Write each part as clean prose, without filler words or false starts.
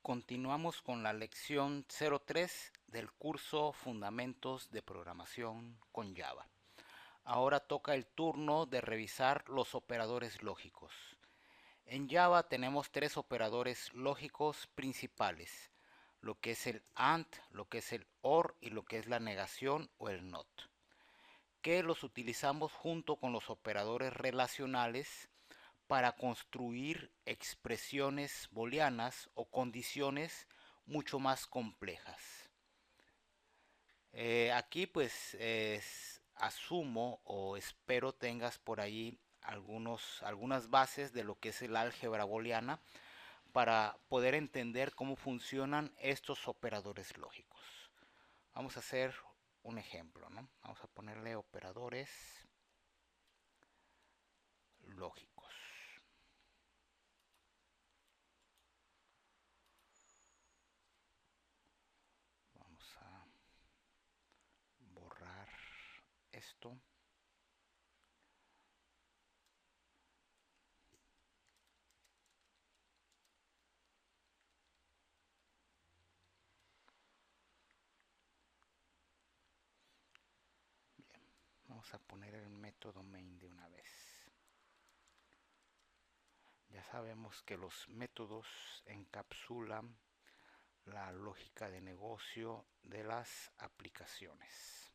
Continuamos con la lección 03 del curso Fundamentos de Programación con Java. Ahora toca el turno de revisar los operadores lógicos. En Java tenemos tres operadores lógicos principales, lo que es el AND, lo que es el OR y lo que es la negación o el NOT, que los utilizamos junto con los operadores relacionales para construir expresiones booleanas o condiciones mucho más complejas. Aquí pues asumo o espero tengas por ahí algunas bases de lo que es el álgebra booleana para poder entender cómo funcionan estos operadores lógicos. Vamos a hacer un ejemplo, ¿no? Vamos a ponerle operadores lógicos. Vamos a borrar esto. Bien, vamos a poner el método main de una vez. Ya sabemos que los métodos encapsulan la lógica de negocio de las aplicaciones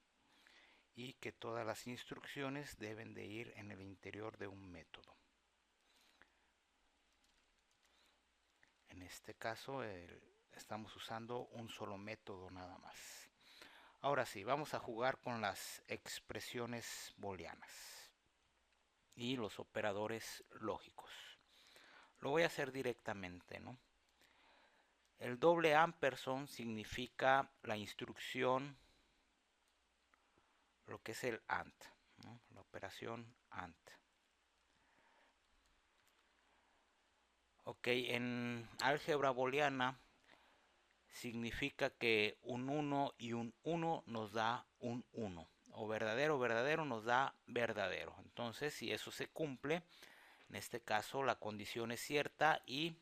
y que todas las instrucciones deben de ir en el interior de un método. En este caso estamos usando un solo método nada más. Ahora sí, vamos a jugar con las expresiones booleanas y los operadores lógicos. Lo voy a hacer directamente, ¿no? El doble ampersand significa la instrucción, lo que es el AND, ¿no? La operación AND. Ok, en álgebra booleana significa que un 1 y un 1 nos da un 1. O verdadero, verdadero nos da verdadero. Entonces, si eso se cumple, en este caso la condición es cierta y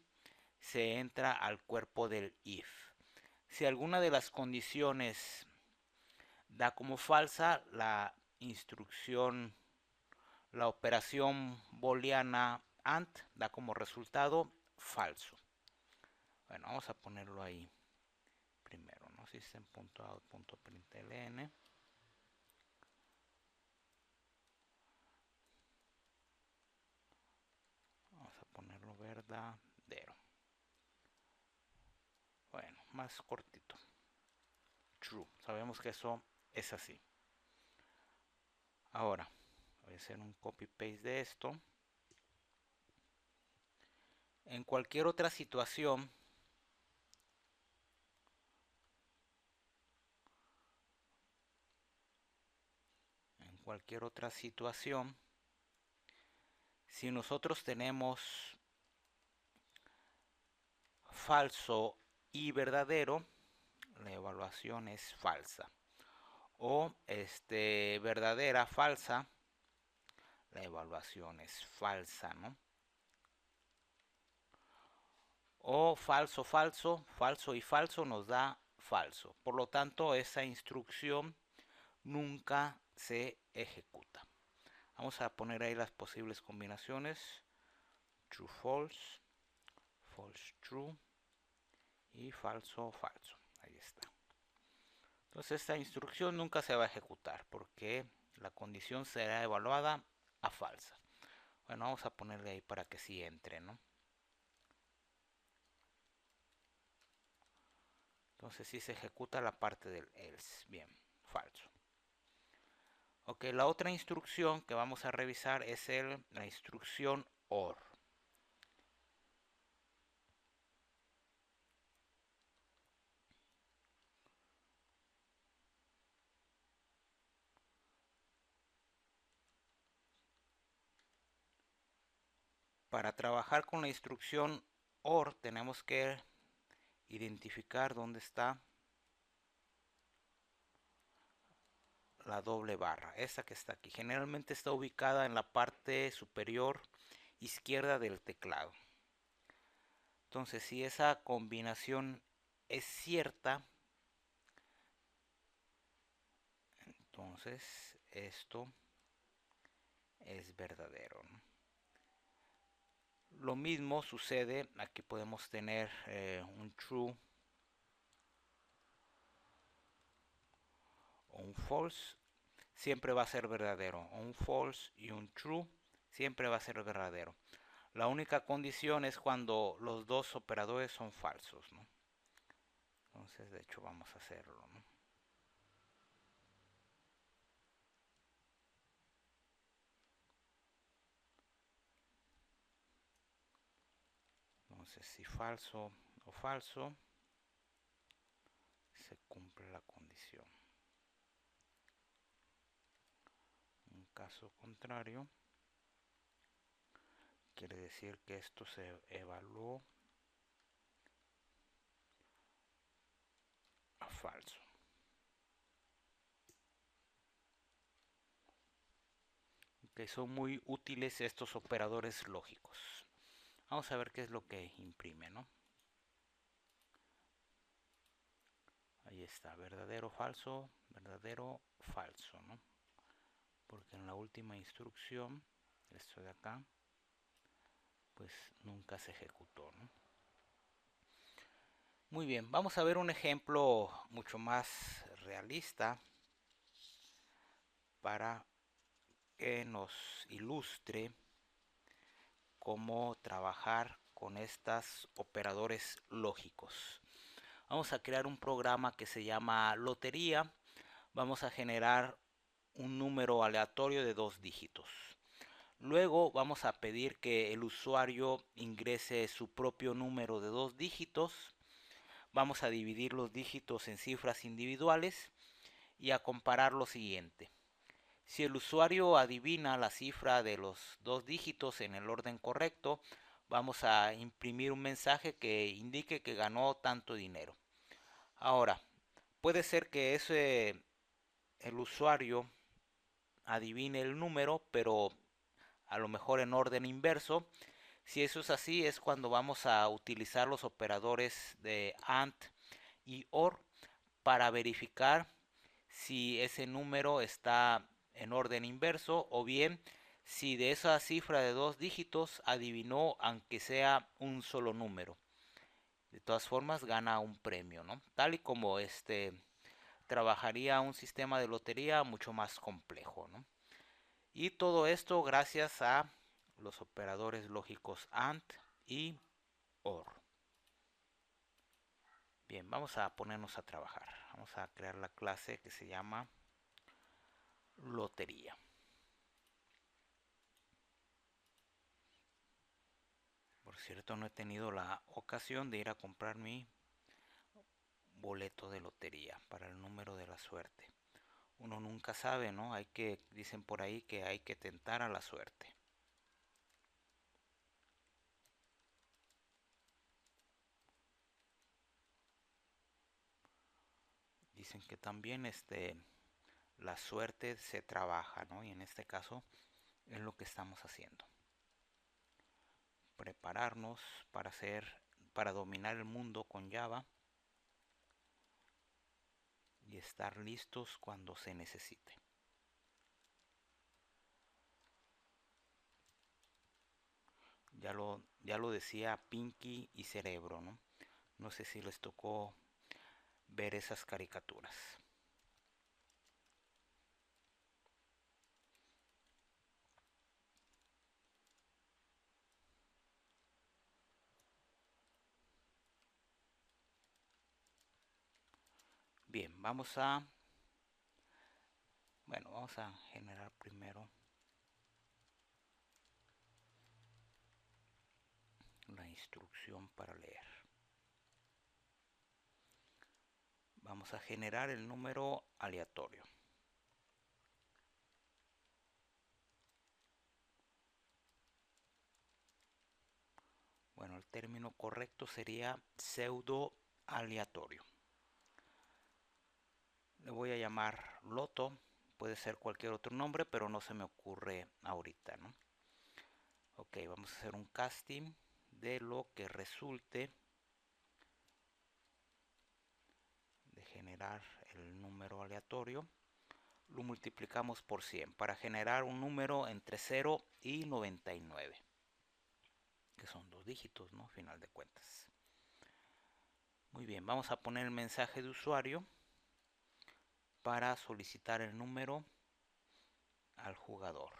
se entra al cuerpo del if. Si alguna de las condiciones da como falsa, la instrucción, la operación booleana AND da como resultado falso. Bueno, vamos a ponerlo ahí primero, ¿no? System.out.println. Vamos a ponerlo verdadero. Bueno, más cortito. True. Sabemos que eso es así. Ahora, voy a hacer un copy paste de esto. En cualquier otra situación, si nosotros tenemos falso y verdadero, la evaluación es falsa. O verdadera, falsa, la evaluación es falsa, ¿no? O falso, falso, falso y falso nos da falso. Por lo tanto, esa instrucción nunca se ejecuta. Vamos a poner ahí las posibles combinaciones. True, false, false, true y falso, falso. Ahí está. Entonces esta instrucción nunca se va a ejecutar porque la condición será evaluada a falsa. Bueno, vamos a ponerle ahí para que sí entre, ¿no? Entonces sí se ejecuta la parte del else. Bien, falso. Ok, la otra instrucción que vamos a revisar es la instrucción OR. Para trabajar con la instrucción OR tenemos que identificar dónde está la doble barra, esa que está aquí. Generalmente está ubicada en la parte superior izquierda del teclado. Entonces, si esa combinación es cierta, entonces esto es verdadero, ¿no? Lo mismo sucede, aquí podemos tener un true o un false, siempre va a ser verdadero. Un false y un true siempre va a ser verdadero. La única condición es cuando los dos operadores son falsos, ¿no? Entonces, de hecho, vamos a hacerlo, ¿no? Entonces, si falso o falso, se cumple la condición. En caso contrario, quiere decir que esto se evaluó a falso. Okay, son muy útiles estos operadores lógicos. Vamos a ver qué es lo que imprime, ¿no? Ahí está, verdadero, falso, ¿no? Porque en la última instrucción, esto de acá, pues nunca se ejecutó, ¿no? Muy bien, vamos a ver un ejemplo mucho más realista para que nos ilustre cómo trabajar con estos operadores lógicos. Vamos a crear un programa que se llama lotería. Vamos a generar un número aleatorio de 2 dígitos. Luego vamos a pedir que el usuario ingrese su propio número de 2 dígitos. Vamos a dividir los dígitos en cifras individuales y a comparar lo siguiente. Si el usuario adivina la cifra de los 2 dígitos en el orden correcto, vamos a imprimir un mensaje que indique que ganó tanto dinero. Ahora, puede ser que el usuario adivine el número, pero a lo mejor en orden inverso. Si eso es así, es cuando vamos a utilizar los operadores de AND y OR para verificar si ese número está en orden inverso o bien si de esa cifra de 2 dígitos adivinó aunque sea un solo número. De todas formas gana un premio, ¿no? Tal y como trabajaría un sistema de lotería mucho más complejo, ¿no? Y todo esto gracias a los operadores lógicos AND y OR. Bien, vamos a ponernos a trabajar. Vamos a crear la clase que se llama lotería. Por cierto, no he tenido la ocasión de ir a comprar mi boleto de lotería para el número de la suerte. Uno nunca sabe, ¿no? Dicen por ahí que hay que tentar a la suerte. Dicen que también la suerte se trabaja, ¿no? Y en este caso es lo que estamos haciendo. Prepararnos para dominar el mundo con Java y estar listos cuando se necesite. Ya lo decía Pinky y Cerebro, ¿no? No sé si les tocó ver esas caricaturas. Bien, vamos a generar primero la instrucción para leer. Vamos a generar el número aleatorio. Bueno, el término correcto sería pseudo aleatorio. Le voy a llamar loto. Puede ser cualquier otro nombre, pero no se me ocurre ahorita, ¿no? Ok, vamos a hacer un casting de lo que resulte de generar el número aleatorio, lo multiplicamos por 100 para generar un número entre 0 y 99, que son 2 dígitos, ¿no? Final de cuentas. Muy bien, vamos a poner el mensaje de usuario para solicitar el número al jugador.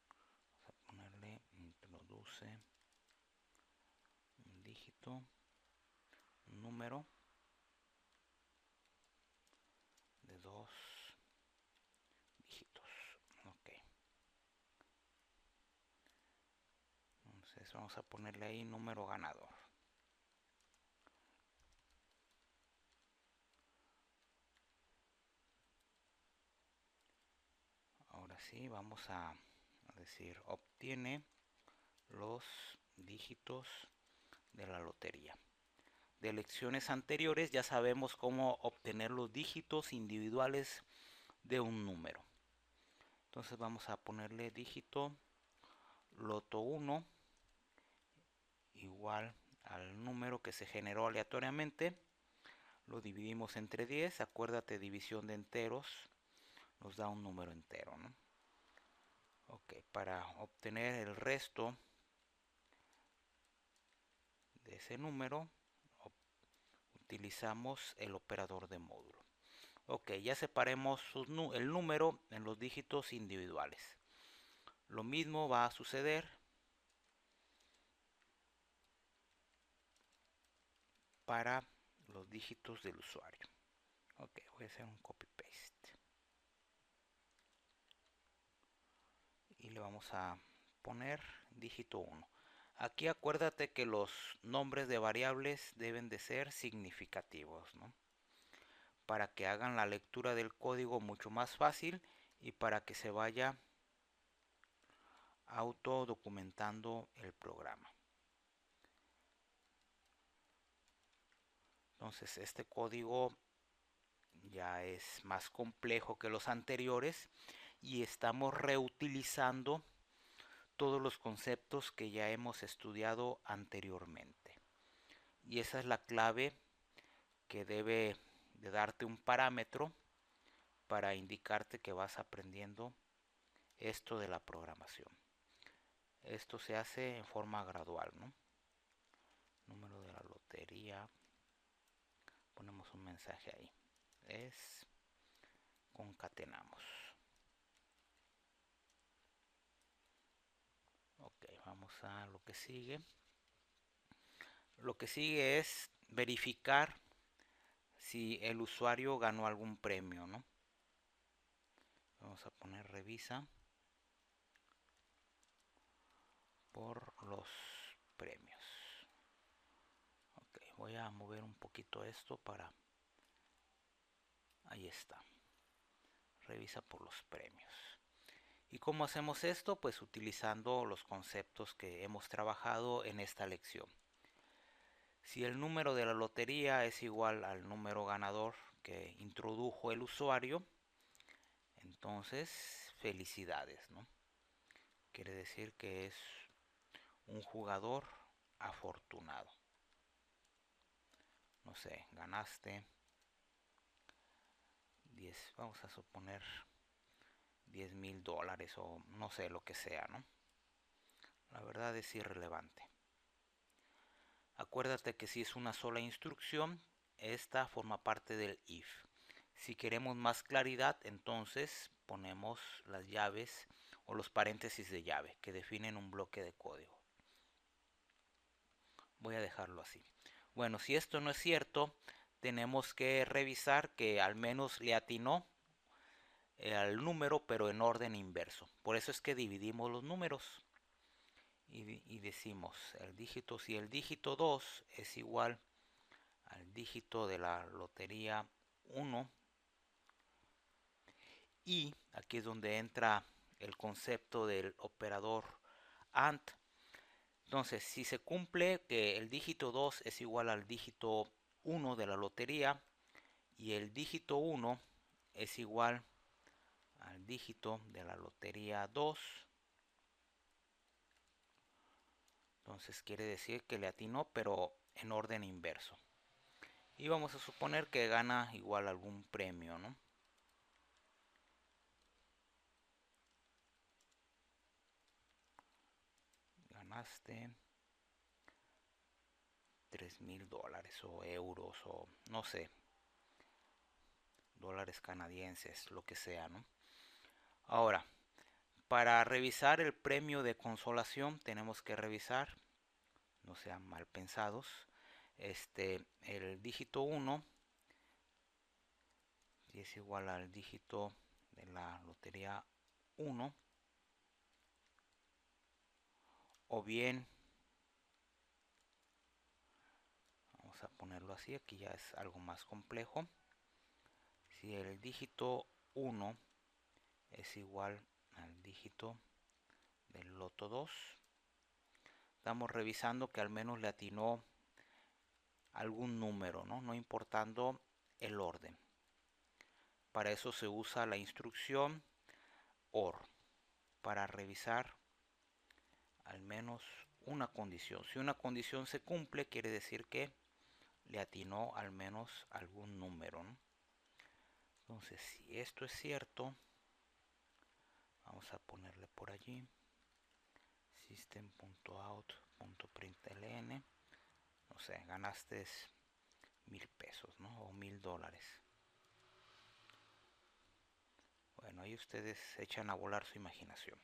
Vamos a ponerle introduce un dígito, un número de 2 dígitos. Ok. Entonces vamos a ponerle ahí número ganador. Ahora sí, vamos a decir obtiene los dígitos de la lotería. De lecciones anteriores ya sabemos cómo obtener los dígitos individuales de un número. Entonces vamos a ponerle dígito loto 1 igual al número que se generó aleatoriamente. Lo dividimos entre 10. Acuérdate, división de enteros nos da un número entero, ¿no? Ok, para obtener el resto de ese número utilizamos el operador de módulo. Ok, ya separemos el número en los dígitos individuales. Lo mismo va a suceder para los dígitos del usuario. Ok, voy a hacer un copy paste y le vamos a poner dígito 1. Aquí acuérdate que los nombres de variables deben de ser significativos, ¿no? Para que hagan la lectura del código mucho más fácil y para que se vaya auto documentando el programa. Entonces este código ya es más complejo que los anteriores y estamos reutilizando todos los conceptos que ya hemos estudiado anteriormente. Y esa es la clave que debe de darte un parámetro para indicarte que vas aprendiendo esto de la programación. Esto se hace en forma gradual, ¿no? Número de la lotería. Ponemos un mensaje ahí. Es concatenamos. Ok, vamos a lo que sigue. Lo que sigue es verificar si el usuario ganó algún premio, ¿no? Vamos a poner revisa por los premios. Ok, voy a mover un poquito esto para... Ahí está. Revisa por los premios. ¿Y cómo hacemos esto? Pues utilizando los conceptos que hemos trabajado en esta lección. Si el número de la lotería es igual al número ganador que introdujo el usuario, entonces felicidades, ¿no? Quiere decir que es un jugador afortunado. No sé, ganaste 10, vamos a suponer $10,000 o no sé lo que sea, ¿no? La verdad es irrelevante. Acuérdate que si es una sola instrucción, esta forma parte del if. Si queremos más claridad, entonces ponemos las llaves o los paréntesis de llave que definen un bloque de código. Voy a dejarlo así. Bueno, si esto no es cierto, tenemos que revisar que al menos le atinó al número, pero en orden inverso. Por eso es que dividimos los números y decimos el dígito, si el dígito 2 es igual al dígito de la lotería 1, y aquí es donde entra el concepto del operador AND. Entonces, si se cumple que el dígito 2 es igual al dígito 1 de la lotería y el dígito 1 es igual al dígito de la lotería 2. Entonces quiere decir que le atinó, pero en orden inverso. Y vamos a suponer que gana igual algún premio, ¿no? Ganaste $3,000 o euros o no sé, dólares canadienses, lo que sea, ¿no? Ahora, para revisar el premio de consolación tenemos que revisar, no sean mal pensados, el dígito 1, si es igual al dígito de la lotería 1, o bien, vamos a ponerlo así, aquí ya es algo más complejo, si el dígito 1 es igual al dígito del loto 2, estamos revisando que al menos le atinó algún número, ¿no? No importando el orden. Para eso se usa la instrucción OR, para revisar al menos una condición. Si una condición se cumple, quiere decir que le atinó al menos algún número, ¿no? Entonces, si esto es cierto, vamos a ponerle por allí system.out.println, no sé, ganaste 1,000 pesos, ¿no? O $1,000. Bueno, ahí ustedes echan a volar su imaginación.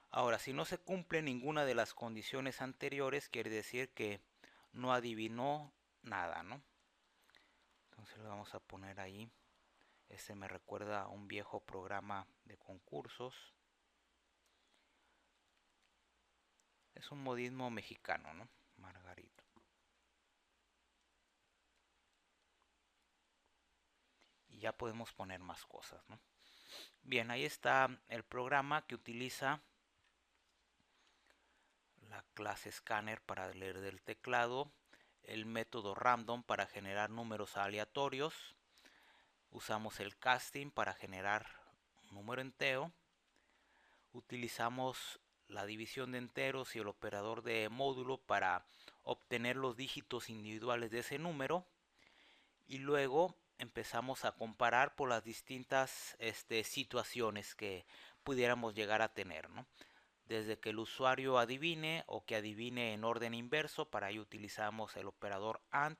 Ahora, si no se cumple ninguna de las condiciones anteriores, quiere decir que no adivinó nada, ¿no? Entonces le vamos a poner ahí. Este me recuerda a un viejo programa de concursos. Es un modismo mexicano, ¿no? Margarito. Y ya podemos poner más cosas, ¿no? Bien, ahí está el programa que utiliza la clase Scanner para leer del teclado, el método random para generar números aleatorios, usamos el casting para generar un número entero, utilizamos la división de enteros y el operador de módulo para obtener los dígitos individuales de ese número, y luego empezamos a comparar por las distintas situaciones que pudiéramos llegar a tener, ¿no? Desde que el usuario adivine o que adivine en orden inverso, para ello utilizamos el operador AND,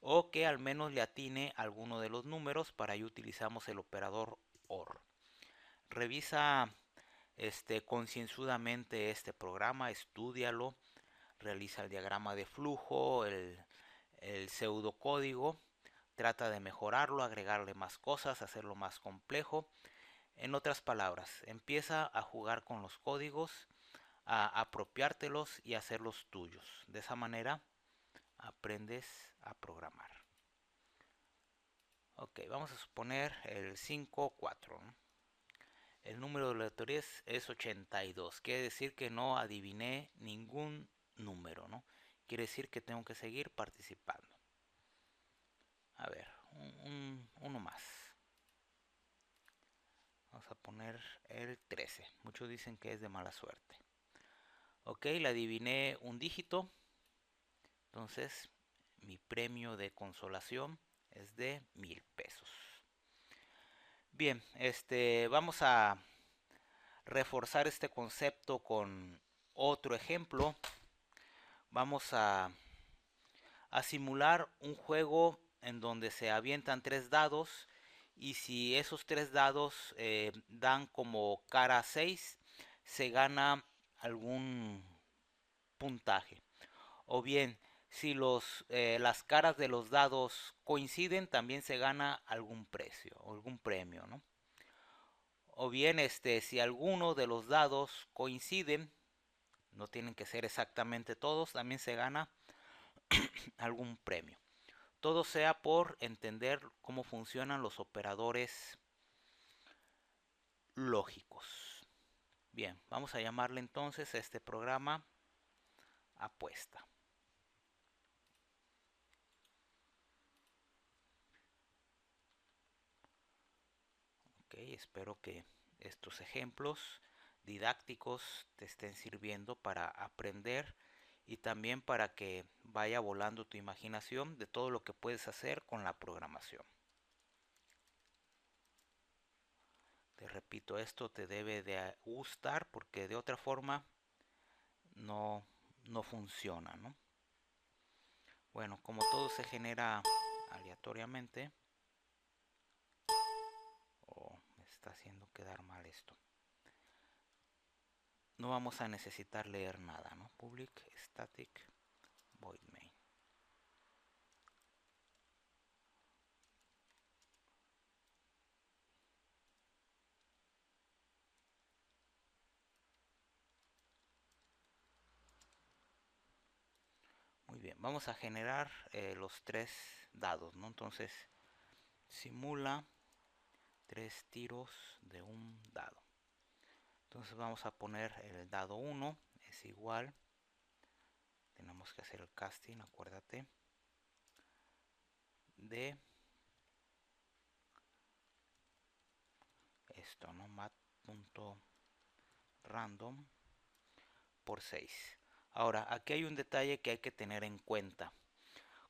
o que al menos le atine alguno de los números, para ello utilizamos el operador OR. Revisa concienzudamente este programa, estúdialo, realiza el diagrama de flujo, el pseudocódigo, trata de mejorarlo, agregarle más cosas, hacerlo más complejo. En otras palabras, empieza a jugar con los códigos, a apropiártelos y hacerlos tuyos. De esa manera aprendes a programar. Ok, vamos a suponer el 5-4, ¿no? El número de la lotería es 82. Quiere decir que no adiviné ningún número, ¿no? Quiere decir que tengo que seguir participando. A ver, uno más. Vamos a poner el 13. Muchos dicen que es de mala suerte. Ok, le adiviné un dígito. Entonces, mi premio de consolación es de 1,000 pesos. Bien, vamos a reforzar este concepto con otro ejemplo. Vamos a simular un juego en donde se avientan 3 dados, y si esos 3 dados dan como cara 6, se gana algún puntaje. O bien, si las caras de los dados coinciden, también se gana algún precio o algún premio, ¿no? O bien, si alguno de los dados coinciden, no tienen que ser exactamente todos, también se gana algún premio. Todo sea por entender cómo funcionan los operadores lógicos. Bien, vamos a llamarle entonces a este programa apuesta. espero que estos ejemplos didácticos te estén sirviendo para aprender y también para que vaya volando tu imaginación de todo lo que puedes hacer con la programación. Te repito, esto te debe de gustar porque de otra forma no, no funciona, ¿no? Bueno, como todo se genera aleatoriamente, me está haciendo quedar mal esto. No vamos a necesitar leer nada, ¿no? Public static void main. Muy bien, vamos a generar los tres dados, ¿no? Entonces, simula 3 tiros de un dado. Entonces vamos a poner el dado 1 es igual, tenemos que hacer el casting, acuérdate, de esto, ¿no? mat.random por 6. Ahora, aquí hay un detalle que hay que tener en cuenta.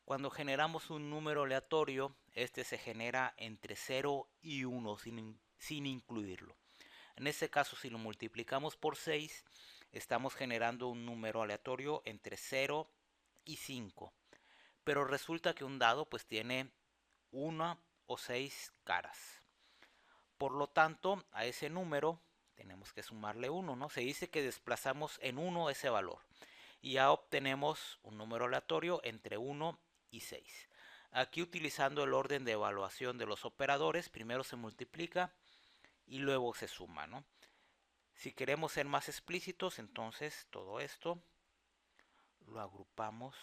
Cuando generamos un número aleatorio, este se genera entre 0 y 1 sin incluirlo. En este caso, si lo multiplicamos por 6, estamos generando un número aleatorio entre 0 y 5. Pero resulta que un dado pues tiene 1 o 6 caras. Por lo tanto, a ese número tenemos que sumarle 1, ¿no? Se dice que desplazamos en 1 ese valor. Y ya obtenemos un número aleatorio entre 1 y 6. Aquí utilizando el orden de evaluación de los operadores, primero se multiplica y luego se suma, ¿no? Si queremos ser más explícitos, entonces todo esto lo agrupamos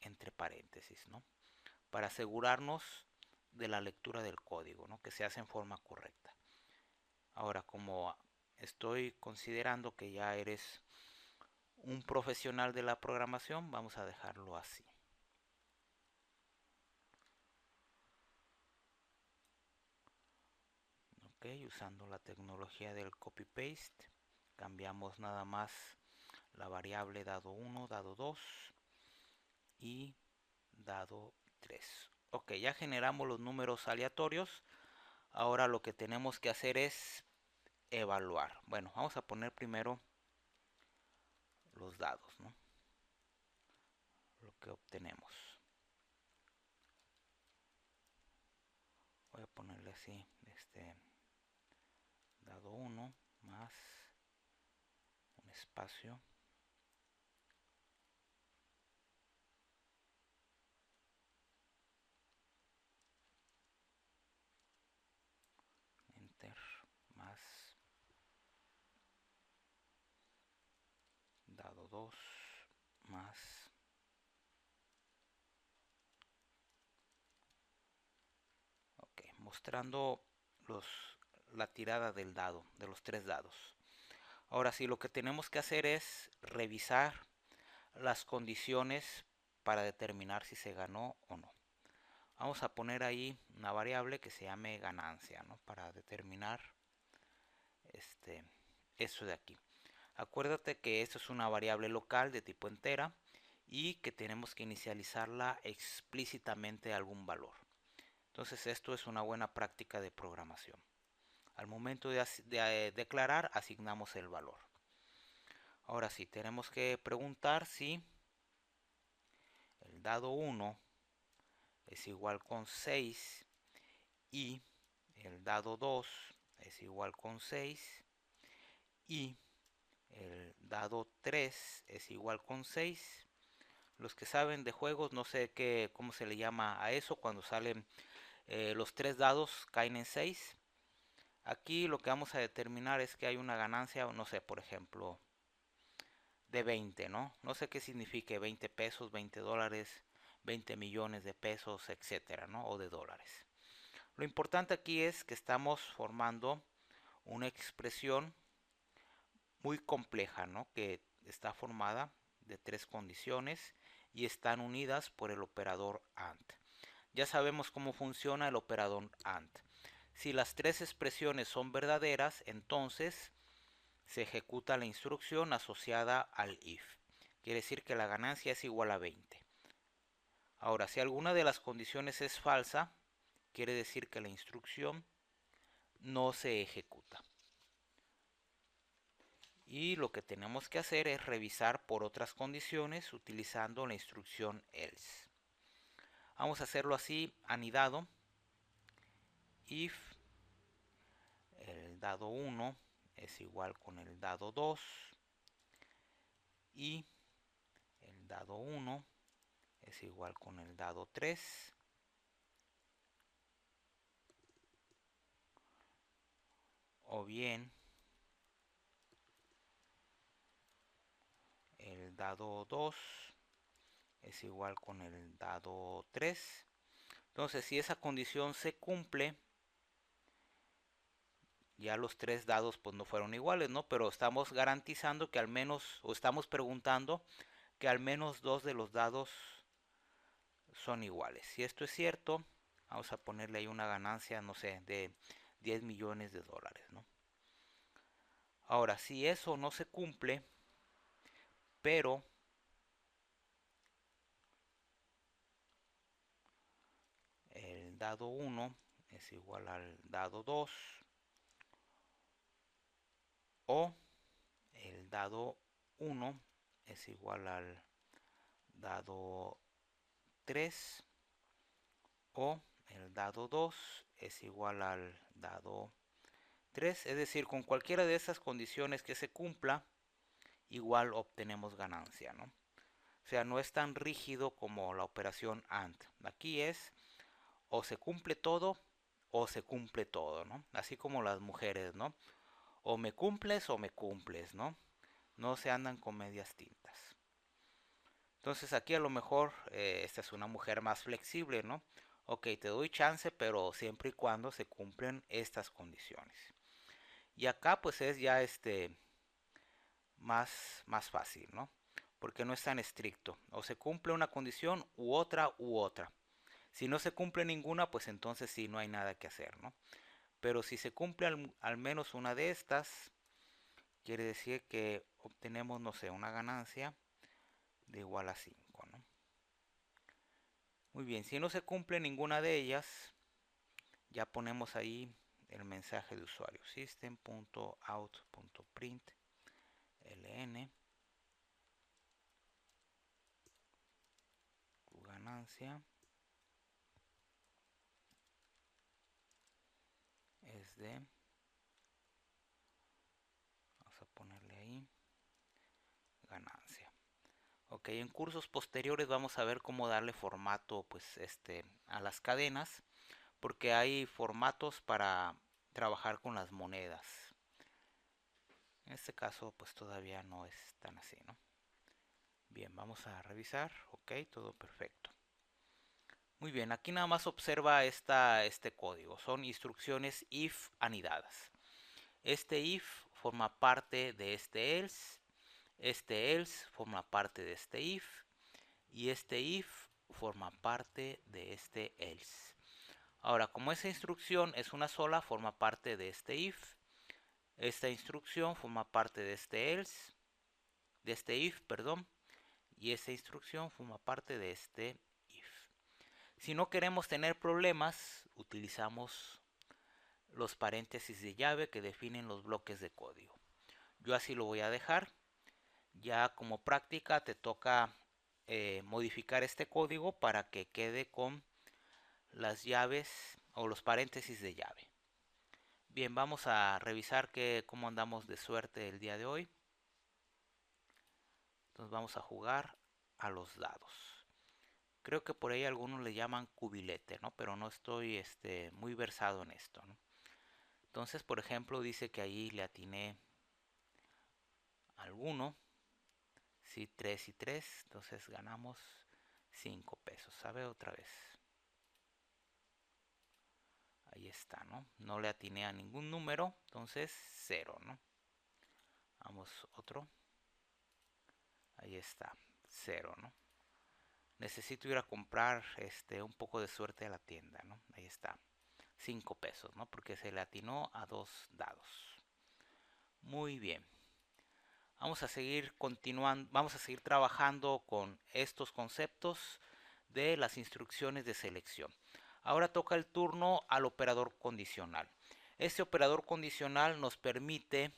entre paréntesis, ¿no? Para asegurarnos de la lectura del código, ¿no? Que se hace en forma correcta. Ahora, como estoy considerando que ya eres un profesional de la programación, vamos a dejarlo así. Ok, usando la tecnología del copy-paste, cambiamos nada más la variable dado 1, dado 2 y dado 3. Ok, ya generamos los números aleatorios. Ahora lo que tenemos que hacer es evaluar. Bueno, vamos a poner primero los dados, ¿no? Lo que obtenemos. Voy a ponerle así, dado 1 más un espacio. Enter más dado 2 más mostrando la tirada del dado, de los tres dados. Ahora sí, lo que tenemos que hacer es revisar las condiciones para determinar si se ganó o no. Vamos a poner ahí una variable que se llame ganancia, ¿no? Para determinar eso de aquí. Acuérdate que esto es una variable local de tipo entera y que tenemos que inicializarla explícitamente a algún valor. Entonces esto es una buena práctica de programación. Al momento de declarar, asignamos el valor. Ahora sí, tenemos que preguntar si el dado 1 es igual con 6 y el dado 2 es igual con 6 y el dado 3 es igual con 6. Los que saben de juegos, no sé cómo se le llama a eso cuando salen los tres dados caen en 6. Aquí lo que vamos a determinar es que hay una ganancia, no sé, por ejemplo, de 20, ¿no? No sé qué signifique 20 pesos, 20 dólares, 20 millones de pesos, etcétera, ¿no? O de dólares. Lo importante aquí es que estamos formando una expresión muy compleja, ¿no? Que está formada de tres condiciones y están unidas por el operador AND. Ya sabemos cómo funciona el operador AND. Si las tres expresiones son verdaderas, entonces se ejecuta la instrucción asociada al if. Quiere decir que la ganancia es igual a 20. Ahora, si alguna de las condiciones es falsa, quiere decir que la instrucción no se ejecuta. Y lo que tenemos que hacer es revisar por otras condiciones utilizando la instrucción else. Vamos a hacerlo así, anidado. If el dado 1 es igual con el dado 2 y el dado 1 es igual con el dado 3, o bien el dado 2 es igual con el dado 3. Entonces, si esa condición se cumple, ya los tres dados pues no fueron iguales, ¿no? Pero estamos garantizando que al menos, o estamos preguntando que al menos dos de los dados son iguales. Si esto es cierto, vamos a ponerle ahí una ganancia, no sé, de 10 millones de dólares, ¿no? Ahora, si eso no se cumple, pero el dado 1 es igual al dado 2 o el dado 1 es igual al dado 3 o el dado 2 es igual al dado 3, es decir, con cualquiera de esas condiciones que se cumpla, igual obtenemos ganancia, ¿no? O sea, no es tan rígido como la operación AND. Aquí es o se cumple todo o se cumple todo, ¿no? Así como las mujeres, ¿no? O me cumples, ¿no? No se andan con medias tintas. Entonces aquí a lo mejor esta es una mujer más flexible, ¿no? Ok, te doy chance, pero siempre y cuando se cumplen estas condiciones. Y acá pues es ya más fácil, ¿no? Porque no es tan estricto. O se cumple una condición u otra u otra. Si no se cumple ninguna, pues entonces sí, no hay nada que hacer, ¿no? Pero si se cumple al menos una de estas, quiere decir que obtenemos, no sé, una ganancia de igual a 5, ¿no? Muy bien, si no se cumple ninguna de ellas, ya ponemos ahí el mensaje de usuario, system.out.println, tu ganancia es de, vamos a ponerle ahí, ganancia. Ok, en cursos posteriores vamos a ver cómo darle formato pues a las cadenas, porque hay formatos para trabajar con las monedas. En este caso pues todavía no es tan así, ¿no? Bien, vamos a revisar. Ok, todo perfecto. Muy bien, aquí nada más observa este código. Son instrucciones if anidadas. Este if forma parte de este else forma parte de este if y este if forma parte de este else. Ahora, como esa instrucción es una sola, forma parte de este if. Esta instrucción forma parte de este else, de este if, perdón, y esta instrucción forma parte de este if. Si no queremos tener problemas, utilizamos los paréntesis de llave que definen los bloques de código. Yo así lo voy a dejar. Ya como práctica te toca modificar este código para que quede con las llaves o los paréntesis de llave. Bien, vamos a revisar cómo andamos de suerte el día de hoy. Entonces vamos a jugar a los dados. Creo que por ahí algunos le llaman cubilete, ¿no? Pero no estoy muy versado en esto, ¿no? Entonces, por ejemplo, dice que ahí le atiné alguno. Sí, 3 y 3. Entonces ganamos 5 pesos. ¿Sabe? Otra vez. Ahí está, ¿no? No le atiné a ningún número. Entonces 0, ¿no? Vamos otro. Ahí está. 0, ¿no? Necesito ir a comprar un poco de suerte a la tienda, ¿no? Ahí está. 5 pesos, ¿no? Porque se le atinó a 2 dados. Muy bien. Vamos a seguir continuando, vamos a seguir trabajando con estos conceptos de las instrucciones de selección. Ahora toca el turno al operador condicional. Este operador condicional nos permite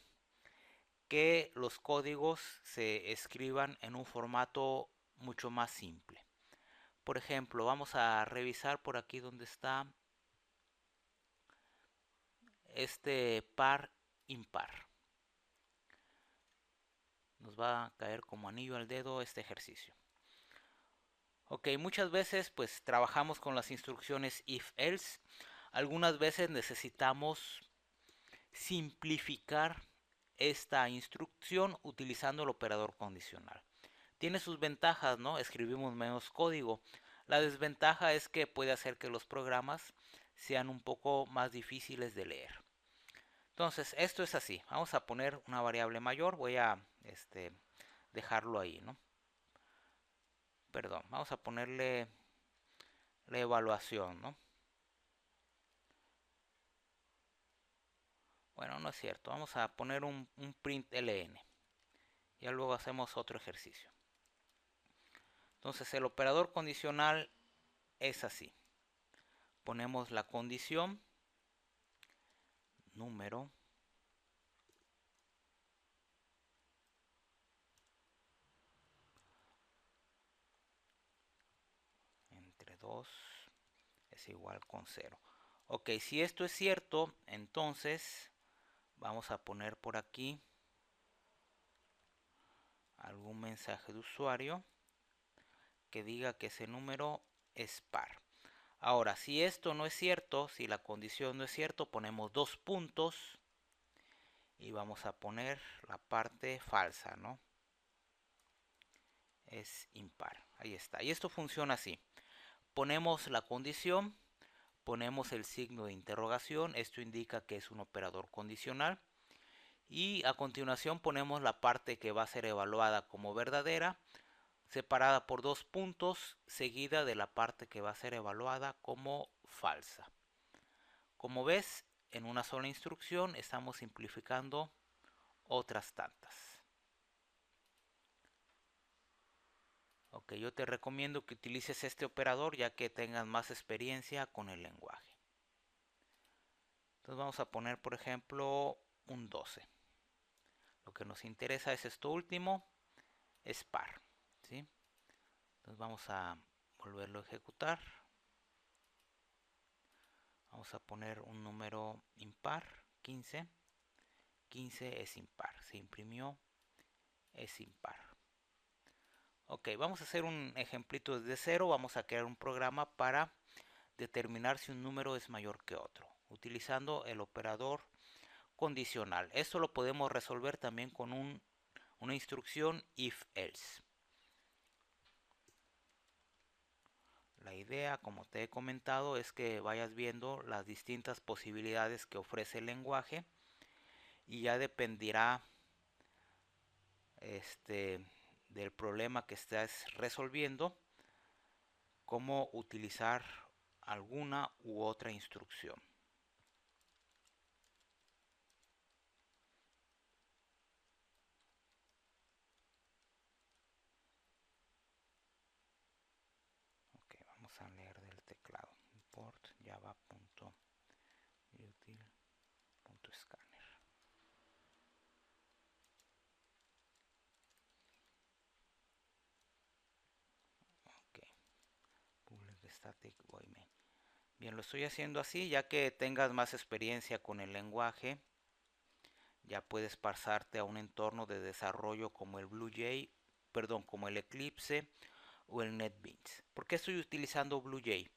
que los códigos se escriban en un formato mucho más simple. Por ejemplo, vamos a revisar por aquí donde está este par impar. Nos va a caer como anillo al dedo este ejercicio. Ok, muchas veces pues trabajamos con las instrucciones if else. Algunas veces necesitamos simplificar esta instrucción utilizando el operador condicional. Tiene sus ventajas, ¿no? Escribimos menos código. La desventaja es que puede hacer que los programas sean un poco más difíciles de leer. Entonces, esto es así. Vamos a poner una variable mayor. Voy a dejarlo ahí, ¿no? Perdón, vamos a ponerle la evaluación, ¿no? Bueno, no es cierto. Vamos a poner un print ln. Ya luego hacemos otro ejercicio. Entonces, el operador condicional es así. Ponemos la condición, número, entre 2 es igual con 0. Ok, si esto es cierto, entonces vamos a poner por aquí algún mensaje de usuario que diga que ese número es par. Ahora, si esto no es cierto, si la condición no es cierto, ponemos 2 puntos y vamos a poner la parte falsa, ¿no? Es impar. Ahí está. Y esto funciona así. Ponemos la condición, ponemos el signo de interrogación, esto indica que es un operador condicional. Y a continuación ponemos la parte que va a ser evaluada como verdadera, separada por 2 puntos, seguida de la parte que va a ser evaluada como falsa. Como ves, en una sola instrucción estamos simplificando otras tantas. Ok, yo te recomiendo que utilices este operador ya que tengas más experiencia con el lenguaje. Entonces vamos a poner, por ejemplo, un 12. Lo que nos interesa es esto último, es par, ¿sí? Entonces vamos a volverlo a ejecutar. Vamos a poner un número impar, 15. 15 es impar, se imprimió, es impar. Ok, vamos a hacer un ejemplito desde cero. Vamos a crear un programa para determinar si un número es mayor que otro, utilizando el operador condicional. Esto lo podemos resolver también con una instrucción if else. La idea, como te he comentado, es que vayas viendo las distintas posibilidades que ofrece el lenguaje y ya dependerá del problema que estés resolviendo cómo utilizar alguna u otra instrucción. Ok, vamos a leer del teclado. Import java.util.scanner. Ok, public static void main. Bien, lo estoy haciendo así ya que tengas más experiencia con el lenguaje. Ya puedes pasarte a un entorno de desarrollo como el como el Eclipse o el NetBeans. ¿Por qué estoy utilizando BlueJ?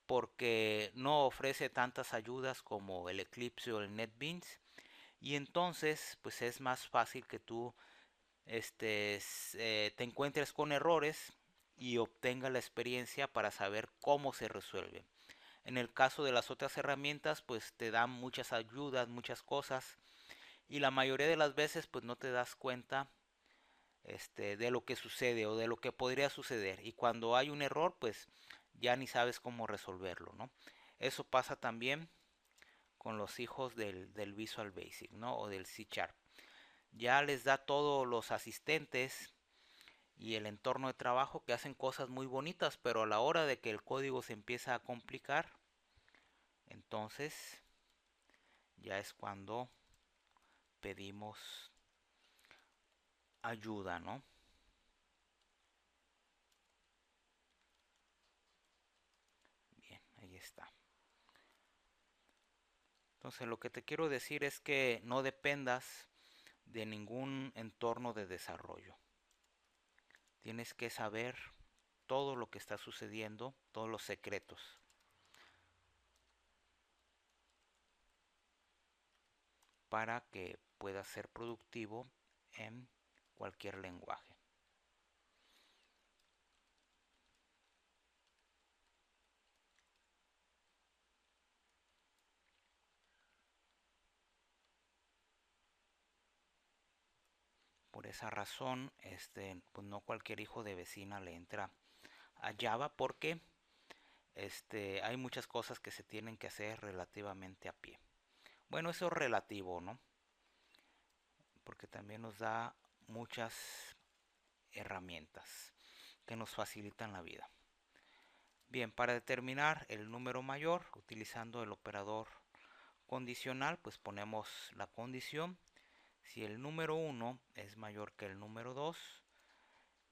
Porque no ofrece tantas ayudas como el Eclipse o el NetBeans y entonces pues es más fácil que tú te encuentres con errores y obtengas la experiencia para saber cómo se resuelve. En el caso de las otras herramientas pues te dan muchas ayudas, muchas cosas y la mayoría de las veces pues no te das cuenta de lo que sucede o de lo que podría suceder y cuando hay un error pues ya ni sabes cómo resolverlo, ¿no? Eso pasa también con los hijos del Visual Basic, ¿no? O del C Sharp. Ya les da todos los asistentes y el entorno de trabajo que hacen cosas muy bonitas, pero a la hora de que el código se empieza a complicar, entonces ya es cuando pedimos ayuda, ¿no? Bien, ahí está. Entonces lo que te quiero decir es que no dependas de ningún entorno de desarrollo. Tienes que saber todo lo que está sucediendo, todos los secretos, para que puedas ser productivo en cualquier lenguaje. Por esa razón, pues no cualquier hijo de vecina le entra a Java porque hay muchas cosas que se tienen que hacer relativamente a pie. Bueno, eso es relativo, ¿no? Porque también nos da muchas herramientas que nos facilitan la vida. Bien, para determinar el número mayor, utilizando el operador condicional, pues ponemos la condición. Si el número 1 es mayor que el número 2,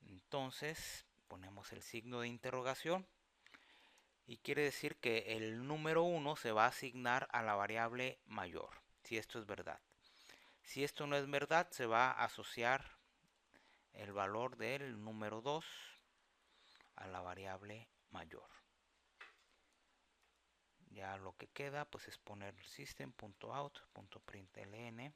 entonces ponemos el signo de interrogación y quiere decir que el número 1 se va a asignar a la variable mayor, si esto es verdad. Si esto no es verdad, se va a asociar el valor del número 2 a la variable mayor. Ya lo que queda pues es poner system.out.println.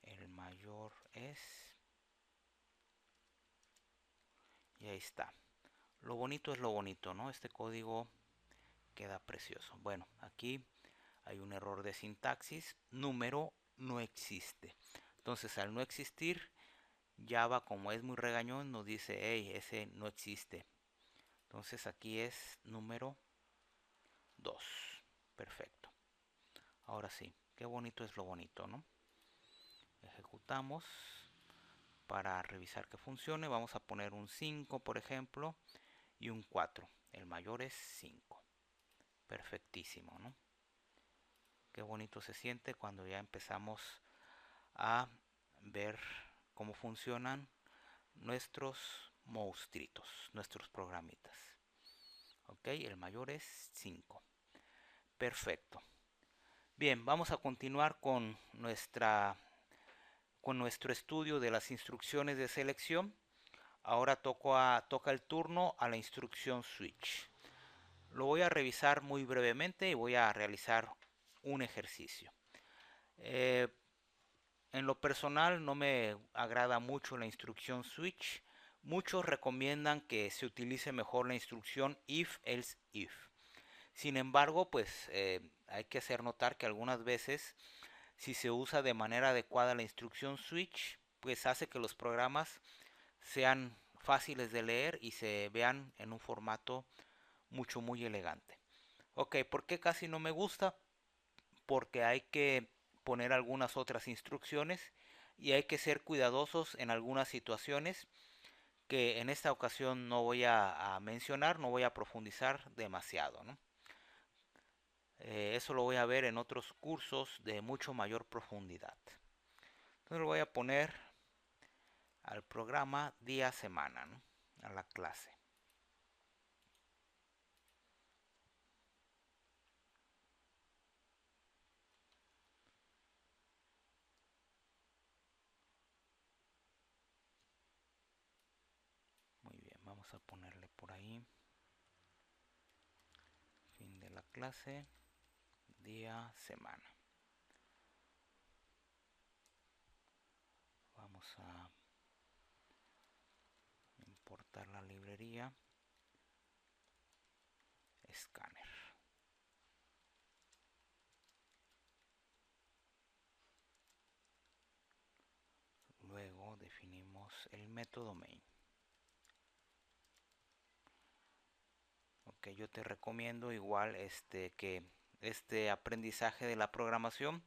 El mayor es, y ahí está. Lo bonito es lo bonito, ¿no? Este código queda precioso. Bueno, aquí hay un error de sintaxis. Número no existe. Entonces, al no existir, Java, como es muy regañón, nos dice, hey, ese no existe. Entonces aquí es número 2. Perfecto. Ahora sí, qué bonito es lo bonito, ¿no? Ejecutamos para revisar que funcione. Vamos a poner un 5, por ejemplo, y un 4. El mayor es 5. Perfectísimo, ¿no? Qué bonito se siente cuando ya empezamos a ver cómo funcionan nuestros monstruitos, nuestros programitas. Ok, el mayor es 5. Perfecto. Bien, vamos a continuar con nuestro estudio de las instrucciones de selección. Ahora toca el turno a la instrucción switch. Lo voy a revisar muy brevemente y voy a realizar un ejercicio. En lo personal no me agrada mucho la instrucción switch. Muchos recomiendan que se utilice mejor la instrucción if else if. Sin embargo, pues hay que hacer notar que algunas veces, si se usa de manera adecuada la instrucción switch, pues hace que los programas sean fáciles de leer y se vean en un formato muy elegante. Ok, ¿por qué casi no me gusta? Porque hay que poner algunas otras instrucciones y hay que ser cuidadosos en algunas situaciones que en esta ocasión no voy a mencionar, no voy a profundizar demasiado, ¿no? Eso lo voy a ver en otros cursos de mucho mayor profundidad. Entonces lo voy a poner al programa día semana, ¿no? A la clase. Muy bien, vamos a ponerle por ahí fin de la clase, día semana. Vamos a importar la librería Scanner. Luego definimos el método main. Que yo te recomiendo igual que este aprendizaje de la programación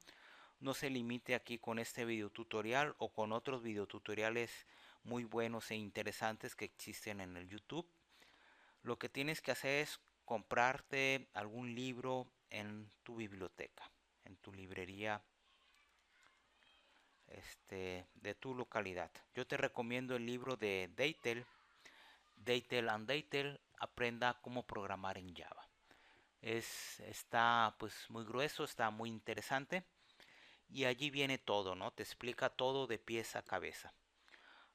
no se limite aquí con este video tutorial o con otros videotutoriales muy buenos e interesantes que existen en el YouTube. Lo que tienes que hacer es comprarte algún libro en tu biblioteca, en tu librería de tu localidad. Yo te recomiendo el libro de Deitel, Deitel and Deitel, aprenda cómo programar en Java. Está pues muy grueso, está muy interesante y allí viene todo, ¿no? Te explica todo de pies a cabeza.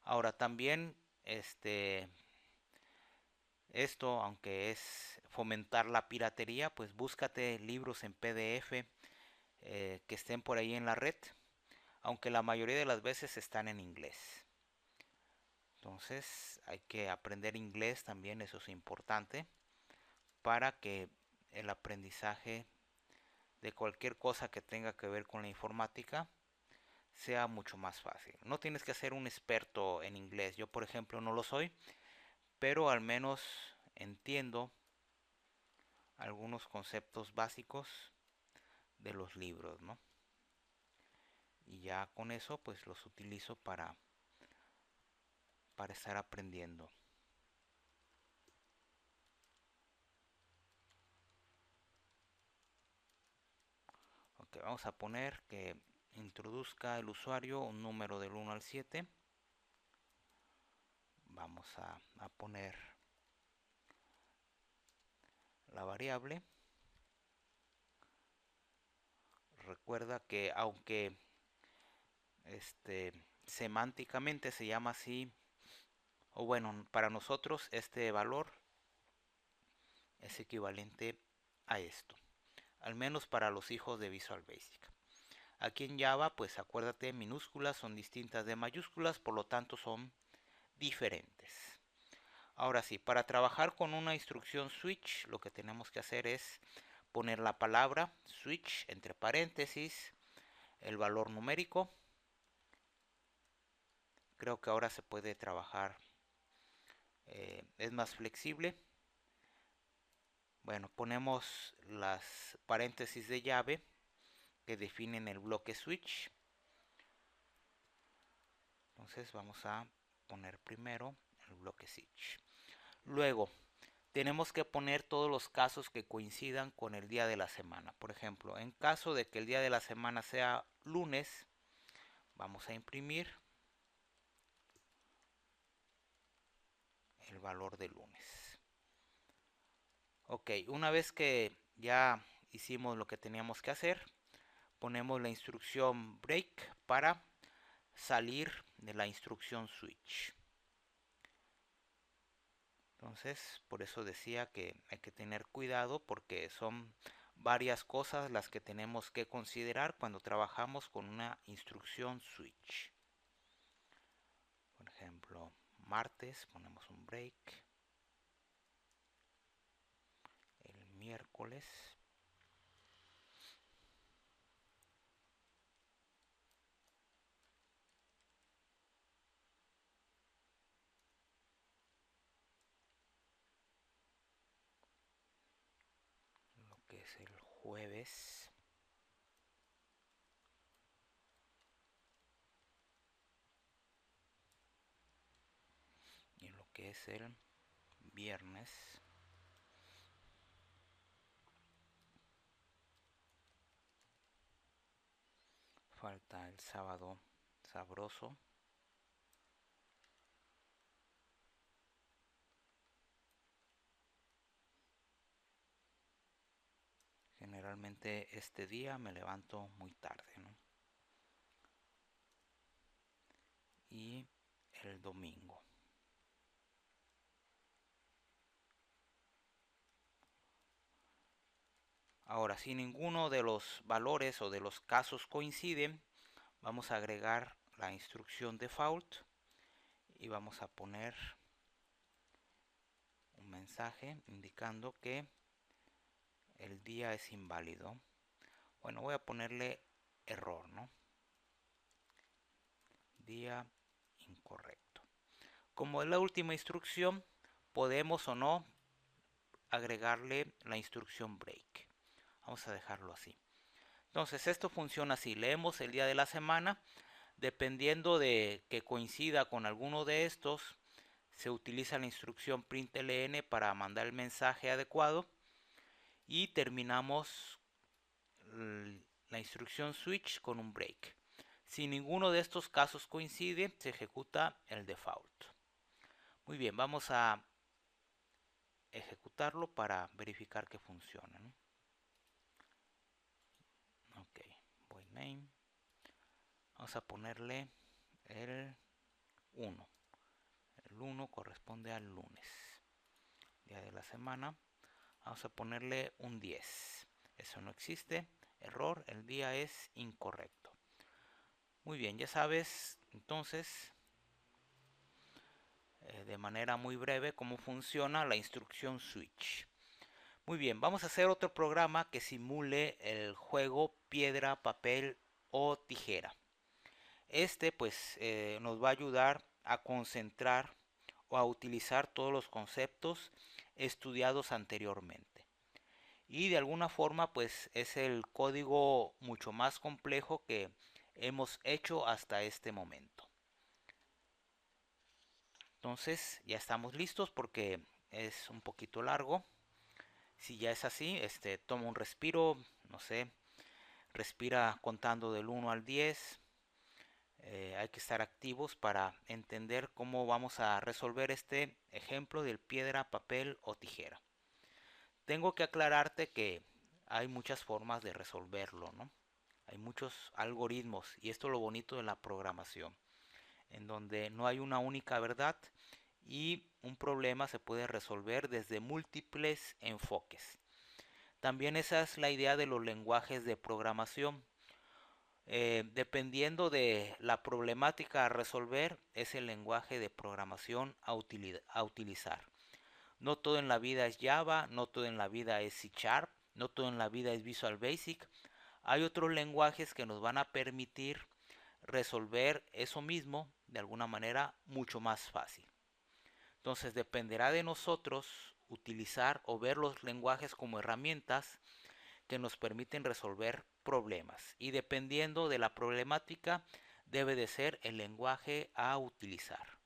Ahora también esto, aunque es fomentar la piratería, pues búscate libros en PDF que estén por ahí en la red, aunque la mayoría de las veces están en inglés. Entonces hay que aprender inglés también, eso es importante, para que el aprendizaje de cualquier cosa que tenga que ver con la informática sea mucho más fácil. No tienes que ser un experto en inglés. Yo, por ejemplo, no lo soy, pero al menos entiendo algunos conceptos básicos de los libros, ¿no? Y ya con eso pues los utilizo para estar aprendiendo. Ok, vamos a poner que introduzca el usuario un número del 1 al 7. Vamos a poner la variable. Recuerda que aunque semánticamente se llama así, o bueno, para nosotros este valor es equivalente a esto, al menos para los hijos de Visual Basic. Aquí en Java, pues acuérdate, minúsculas son distintas de mayúsculas, por lo tanto son diferentes. Ahora sí, para trabajar con una instrucción switch, lo que tenemos que hacer es poner la palabra switch entre paréntesis, el valor numérico. Creo que ahora se puede trabajar, es más flexible. Bueno, ponemos las paréntesis de llave que definen el bloque switch. Entonces vamos a poner primero el bloque switch. Luego tenemos que poner todos los casos que coincidan con el día de la semana. Por ejemplo, en caso de que el día de la semana sea lunes, vamos a imprimir el valor de lunes. Ok, una vez que ya hicimos lo que teníamos que hacer, ponemos la instrucción break para salir de la instrucción switch. Entonces, por eso decía que hay que tener cuidado porque son varias cosas las que tenemos que considerar cuando trabajamos con una instrucción switch. Por ejemplo, martes ponemos un break. El miércoles. Lo que es el jueves. Y lo que es el viernes. Falta el sábado sabroso. Generalmente este día me levanto muy tarde, ¿no? Y el domingo. Ahora, si ninguno de los valores o de los casos coinciden, vamos a agregar la instrucción default y vamos a poner un mensaje indicando que el día es inválido. Bueno, voy a ponerle error, ¿no? Día incorrecto. Como es la última instrucción, podemos o no agregarle la instrucción break. Vamos a dejarlo así. Entonces esto funciona así. Leemos el día de la semana. Dependiendo de que coincida con alguno de estos, se utiliza la instrucción println para mandar el mensaje adecuado. Y terminamos la instrucción switch con un break. Si ninguno de estos casos coincide, se ejecuta el default. Muy bien, vamos a ejecutarlo para verificar que funciona, ¿no? Ok, void name. Vamos a ponerle el 1. El 1 corresponde al lunes. Día de la semana. Vamos a ponerle un 10. Eso no existe. Error, el día es incorrecto. Muy bien, ya sabes entonces de manera muy breve cómo funciona la instrucción switch. Muy bien, vamos a hacer otro programa que simule el juego piedra, papel o tijera. Este pues nos va a ayudar a concentrar o a utilizar todos los conceptos estudiados anteriormente. Y de alguna forma pues es el código mucho más complejo que hemos hecho hasta este momento. Entonces ya estamos listos porque es un poquito largo. Si ya es así, toma un respiro, no sé, respira contando del 1 al 10. Hay que estar activos para entender cómo vamos a resolver este ejemplo del piedra, papel o tijera. Tengo que aclararte que hay muchas formas de resolverlo, ¿no? Hay muchos algoritmos y esto es lo bonito de la programación, en donde no hay una única verdad y un problema se puede resolver desde múltiples enfoques. También esa es la idea de los lenguajes de programación. Dependiendo de la problemática a resolver, es el lenguaje de programación a utilizar. No todo en la vida es Java, no todo en la vida es C Sharp, no todo en la vida es Visual Basic. Hay otros lenguajes que nos van a permitir resolver eso mismo de alguna manera mucho más fácil. Entonces dependerá de nosotros utilizar o ver los lenguajes como herramientas que nos permiten resolver problemas. Y dependiendo de la problemática debe de ser el lenguaje a utilizar.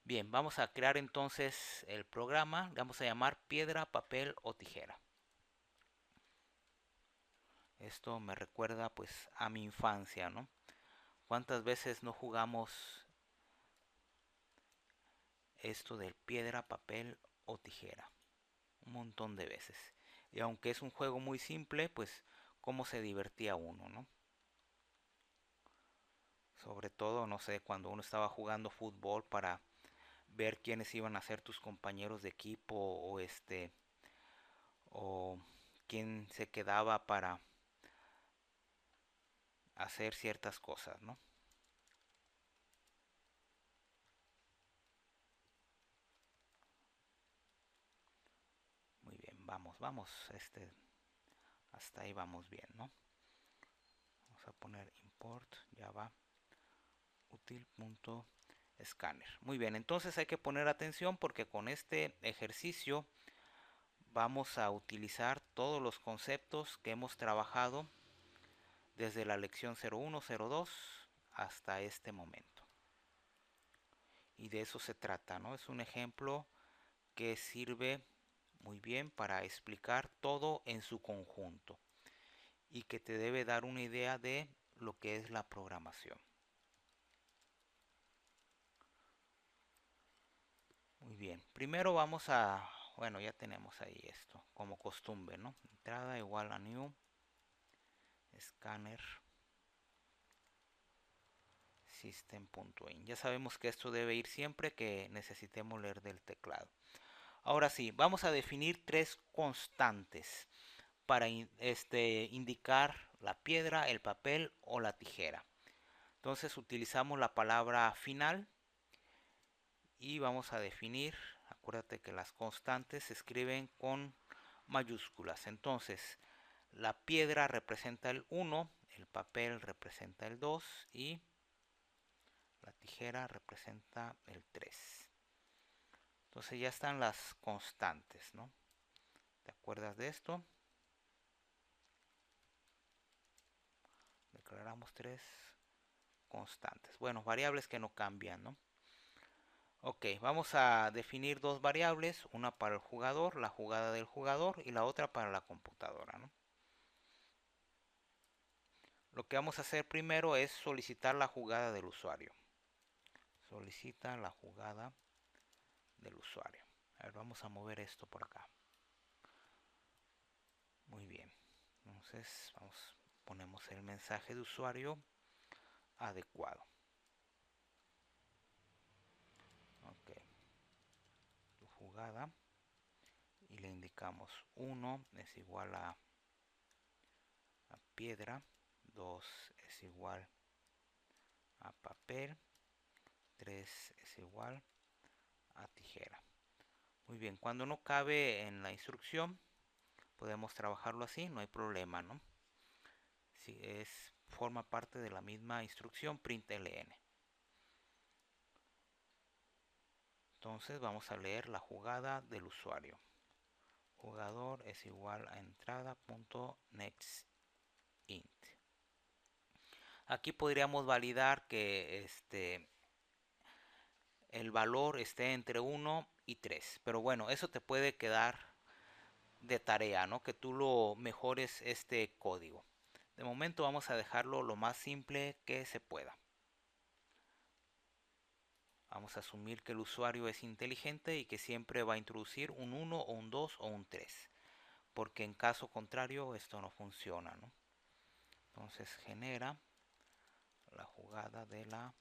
Bien, vamos a crear entonces el programa. Le vamos a llamar piedra, papel o tijera. Esto me recuerda pues a mi infancia, ¿no? ¿Cuántas veces no jugamos esto del piedra, papel o tijera? Un montón de veces. Y aunque es un juego muy simple, pues cómo se divertía uno, ¿no? Sobre todo, no sé, cuando uno estaba jugando fútbol para ver quiénes iban a ser tus compañeros de equipo o quién se quedaba para hacer ciertas cosas, ¿no? Muy bien, vamos, hasta ahí vamos bien, ¿no? Vamos a poner import java util.scanner. Muy bien, entonces hay que poner atención porque con este ejercicio vamos a utilizar todos los conceptos que hemos trabajado desde la lección 0102 hasta este momento. Y de eso se trata, ¿no? Es un ejemplo que sirve muy bien para explicar todo en su conjunto y que te debe dar una idea de lo que es la programación. Muy bien, primero vamos a, bueno, ya tenemos ahí esto, como costumbre, ¿no? Entrada igual a new, scanner, system.in. Ya sabemos que esto debe ir siempre que necesitemos leer del teclado. Ahora sí, vamos a definir tres constantes para indicar la piedra, el papel o la tijera. Entonces utilizamos la palabra final y vamos a definir, acuérdate que las constantes se escriben con mayúsculas. Entonces la piedra representa el 1, el papel representa el 2 y la tijera representa el 3. Entonces ya están las constantes, ¿no? ¿Te acuerdas de esto? Declaramos tres constantes. Bueno, variables que no cambian, ¿no? Ok, vamos a definir dos variables, una para el jugador, la jugada del jugador, y la otra para la computadora, ¿no? Lo que vamos a hacer primero es solicitar la jugada del usuario. Solicita la jugada del usuario. A ver, vamos a mover esto por acá. Muy bien. Entonces, ponemos el mensaje de usuario adecuado. Ok. Tu jugada. Y le indicamos 1 es igual a piedra. 2 es igual a papel. 3 es igual a tijera. Muy bien, cuando no cabe en la instrucción, podemos trabajarlo así, no hay problema, ¿no? Si forma parte de la misma instrucción println. Entonces vamos a leer la jugada del usuario. Jugador es igual a entrada.nextInt. Aquí podríamos validar que el valor esté entre 1 y 3. Pero bueno, eso te puede quedar de tarea, ¿no? Que tú lo mejores este código. De momento vamos a dejarlo lo más simple que se pueda. Vamos a asumir que el usuario es inteligente y que siempre va a introducir un 1 o un 2 o un 3. Porque en caso contrario esto no funciona, ¿no? Entonces genera la jugada de la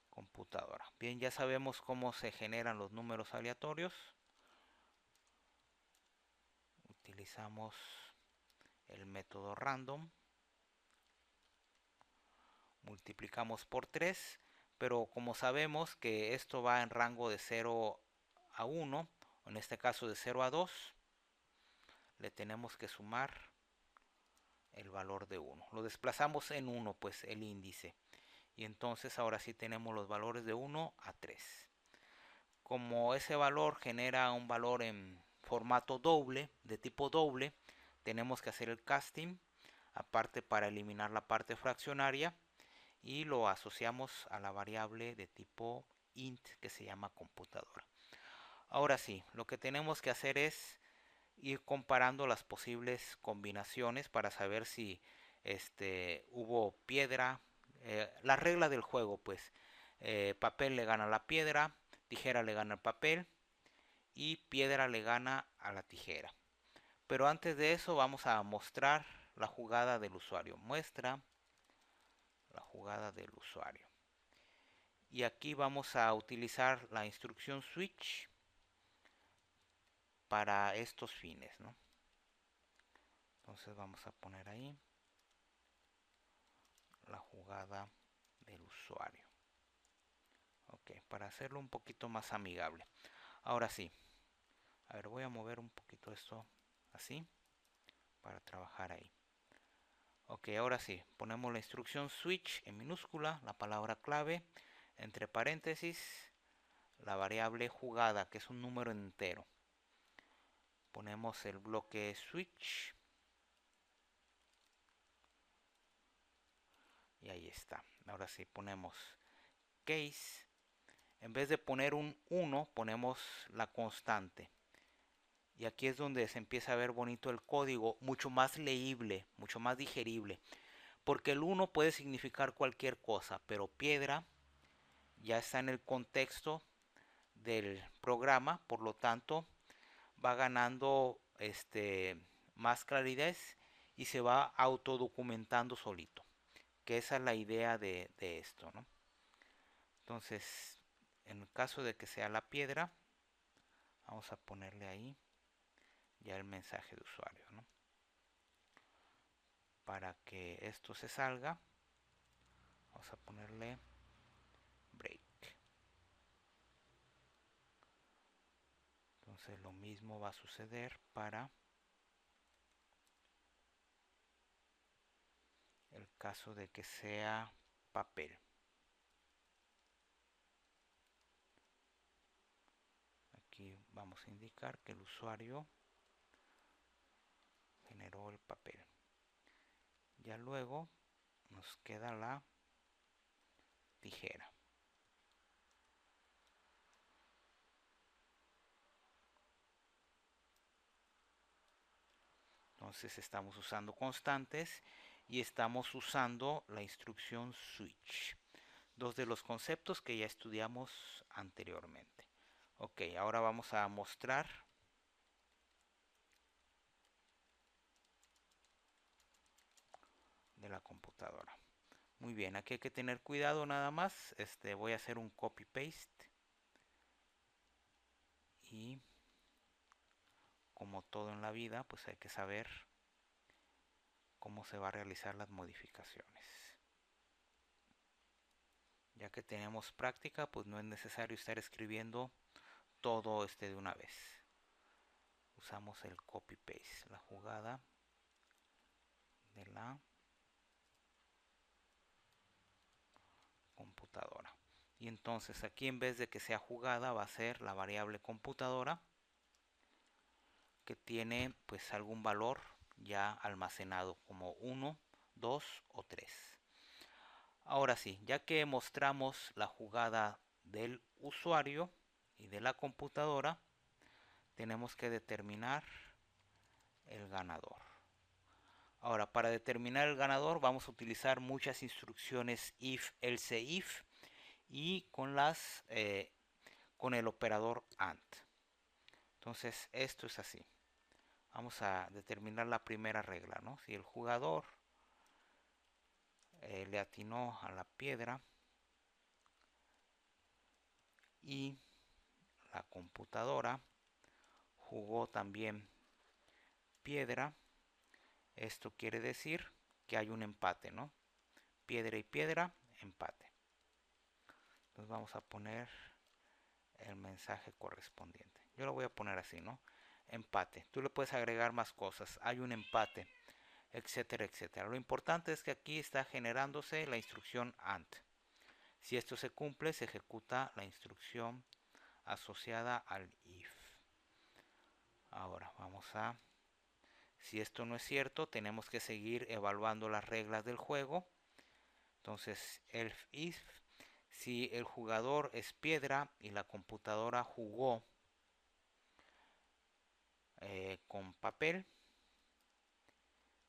computadora. Bien, ya sabemos cómo se generan los números aleatorios. Utilizamos el método random. Multiplicamos por 3, pero como sabemos que esto va en rango de 0 a 1, en este caso de 0 a 2, le tenemos que sumar el valor de 1. Lo desplazamos en 1, pues el índice. Y entonces ahora sí tenemos los valores de 1 a 3. Como ese valor genera un valor en formato doble, de tipo doble, tenemos que hacer el casting, aparte para eliminar la parte fraccionaria, y lo asociamos a la variable de tipo int que se llama computadora. Ahora sí, lo que tenemos que hacer es ir comparando las posibles combinaciones para saber si hubo piedra, la regla del juego, pues papel le gana a la piedra, tijera le gana al papel y piedra le gana a la tijera. Pero antes de eso vamos a mostrar la jugada del usuario. Muestra la jugada del usuario. Y aquí vamos a utilizar la instrucción switch para estos fines, ¿no? Entonces vamos a poner ahí la jugada del usuario. Ok, para hacerlo un poquito más amigable. Ahora sí, a ver, voy a mover un poquito esto así para trabajar ahí. Ok, ahora sí, ponemos la instrucción switch en minúscula, la palabra clave, entre paréntesis, la variable jugada, que es un número entero. Ponemos el bloque switch. Y ahí está. Ahora sí, ponemos case. En vez de poner un 1, ponemos la constante. Y aquí es donde se empieza a ver bonito el código, mucho más leíble, mucho más digerible. Porque el 1 puede significar cualquier cosa, pero piedra ya está en el contexto del programa, por lo tanto va ganando más claridad y se va autodocumentando solito, que esa es la idea de esto, ¿no? Entonces, en el caso de que sea la piedra, vamos a ponerle ahí ya el mensaje de usuario, ¿no? Para que esto se salga, vamos a ponerle break. Entonces lo mismo va a suceder para el caso de que sea papel. Aquí vamos a indicar que el usuario generó el papel. Ya luego nos queda la tijera. Entonces estamos usando constantes y estamos usando la instrucción switch. Dos de los conceptos que ya estudiamos anteriormente. Ok, ahora vamos a mostrar de la computadora. Muy bien, aquí hay que tener cuidado nada más. Voy a hacer un copy paste y como todo en la vida, pues hay que saber cómo se va a realizar las modificaciones. Ya que tenemos práctica, pues no es necesario estar escribiendo todo de una vez. Usamos el copy paste, la jugada de la computadora. Y entonces aquí en vez de que sea jugada va a ser la variable computadora que tiene pues algún valor ya almacenado como 1, 2 o 3. Ahora sí, ya que mostramos la jugada del usuario y de la computadora, tenemos que determinar el ganador. Ahora, para determinar el ganador vamos a utilizar muchas instrucciones if, else if y con el operador AND. Entonces, esto es así. Vamos a determinar la primera regla, ¿no? Si el jugador le atinó a la piedra y la computadora jugó también piedra, esto quiere decir que hay un empate, ¿no? Piedra y piedra, empate. Entonces vamos a poner el mensaje correspondiente. Yo lo voy a poner así, ¿no? Empate. Tú le puedes agregar más cosas. Hay un empate, etcétera, etcétera. Lo importante es que aquí está generándose la instrucción AND. Si esto se cumple, se ejecuta la instrucción asociada al if. Ahora vamos a... Si esto no es cierto, tenemos que seguir evaluando las reglas del juego. Entonces, else if, si el jugador es piedra y la computadora jugó con papel,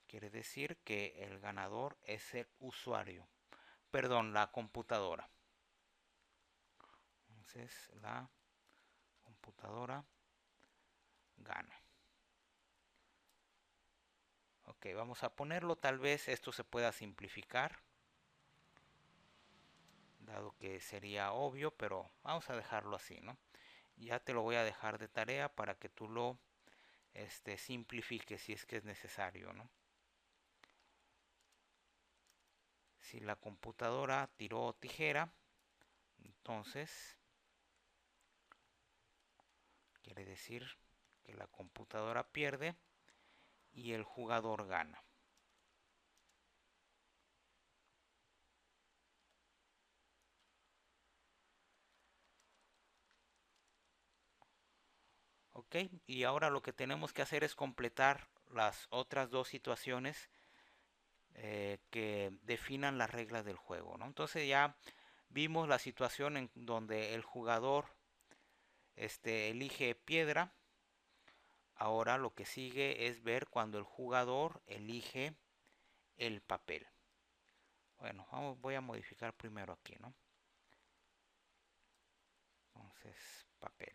quiere decir que el ganador es el usuario. Perdón, la computadora. Entonces, la computadora gana. Ok, vamos a ponerlo. Tal vez esto se pueda simplificar, dado que sería obvio, pero vamos a dejarlo así, ¿no? Ya te lo voy a dejar de tarea para que tú lo simplifiques si es que es necesario, ¿no? Si la computadora tiró tijera, entonces quiere decir que la computadora pierde y el jugador gana. Ok, y ahora lo que tenemos que hacer es completar las otras dos situaciones que definan las reglas del juego, ¿no? Entonces ya vimos la situación en donde el jugador elige piedra. Ahora lo que sigue es ver cuando el jugador elige el papel. Bueno, voy a modificar primero aquí, ¿no? Entonces, papel.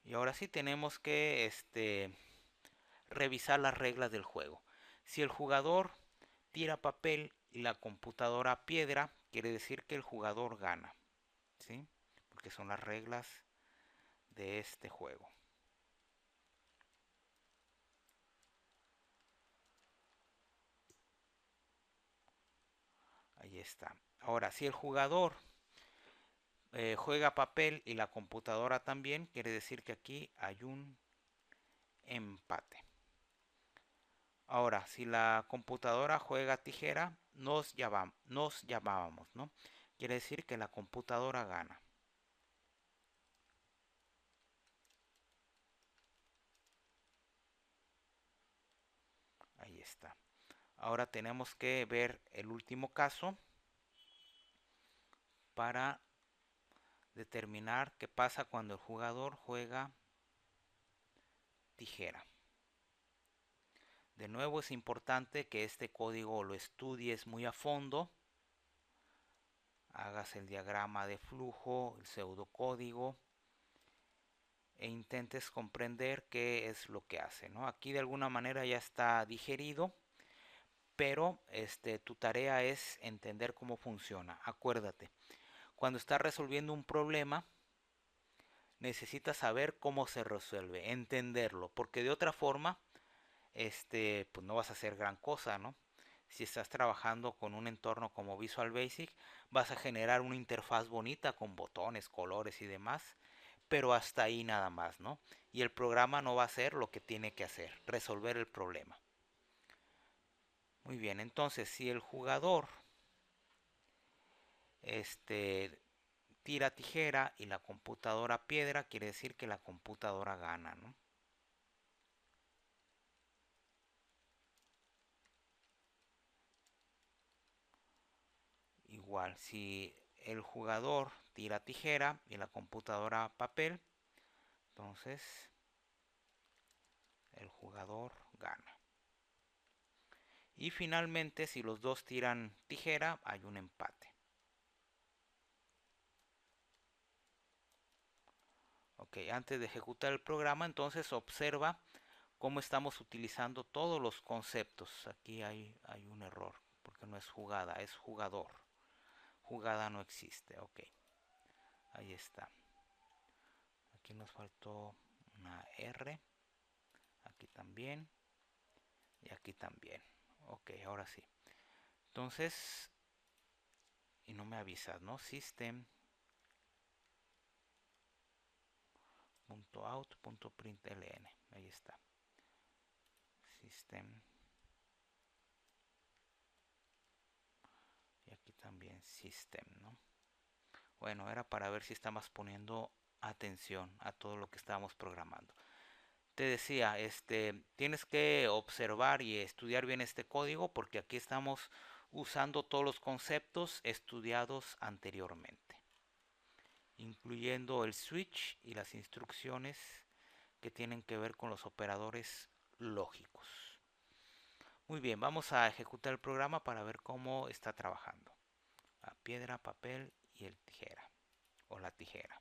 Y ahora sí tenemos que revisar las reglas del juego. Si el jugador tira papel y la computadora piedra, quiere decir que el jugador gana, ¿sí? Porque son las reglas de este juego. Ahí está. Ahora, si el jugador juega papel y la computadora también, quiere decir que aquí hay un empate. Ahora, si la computadora juega tijera, nos llamábamos, ¿no? Quiere decir que la computadora gana. está. Ahora tenemos que ver el último caso para determinar qué pasa cuando el jugador juega tijera. De nuevo es importante que este código lo estudies muy a fondo. Hagas el diagrama de flujo, el pseudocódigo e intentes comprender qué es lo que hace, ¿no? Aquí de alguna manera ya está digerido, pero tu tarea es entender cómo funciona. Acuérdate, cuando estás resolviendo un problema, necesitas saber cómo se resuelve, entenderlo, porque de otra forma, pues no vas a hacer gran cosa, ¿no? Si estás trabajando con un entorno como Visual Basic, vas a generar una interfaz bonita con botones, colores y demás, pero hasta ahí nada más, ¿no? Y el programa no va a hacer lo que tiene que hacer, resolver el problema. Muy bien, entonces si el jugador tira tijera y la computadora piedra, quiere decir que la computadora gana, ¿no? Igual, si el jugador tira tijera y la computadora papel, entonces el jugador gana. Y finalmente, si los dos tiran tijera, hay un empate. Ok, antes de ejecutar el programa, entonces observa cómo estamos utilizando todos los conceptos. Aquí hay un error, porque no es jugada, es jugador. Jugada no existe, ok. Ahí está. Aquí nos faltó una R. Aquí también. Y aquí también. Ok, ahora sí. Entonces, y no me avisas, ¿no? System.out.println. Ahí está. System. Y aquí también system, ¿no? Bueno, era para ver si estamos poniendo atención a todo lo que estábamos programando. Te decía, tienes que observar y estudiar bien este código porque aquí estamos usando todos los conceptos estudiados anteriormente, incluyendo el switch y las instrucciones que tienen que ver con los operadores lógicos. Muy bien, vamos a ejecutar el programa para ver cómo está trabajando. La piedra, papel y el tijera o la tijera.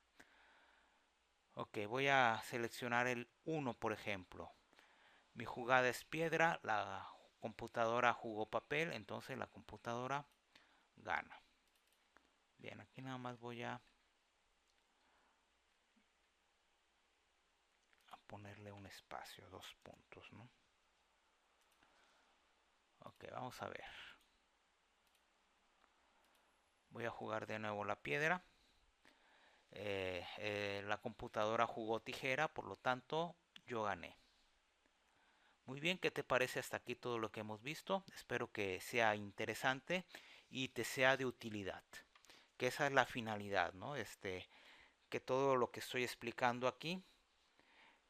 Ok, voy a seleccionar el 1, por ejemplo. Mi jugada es piedra, la computadora jugó papel, entonces la computadora gana. Bien, aquí nada más voy a ponerle un espacio, 2 puntos, ¿no? Ok, vamos a ver. Voy a jugar de nuevo la piedra. La computadora jugó tijera, por lo tanto yo gané. Muy bien, ¿qué te parece hasta aquí todo lo que hemos visto? Espero que sea interesante y te sea de utilidad. Que esa es la finalidad, ¿no? Que todo lo que estoy explicando aquí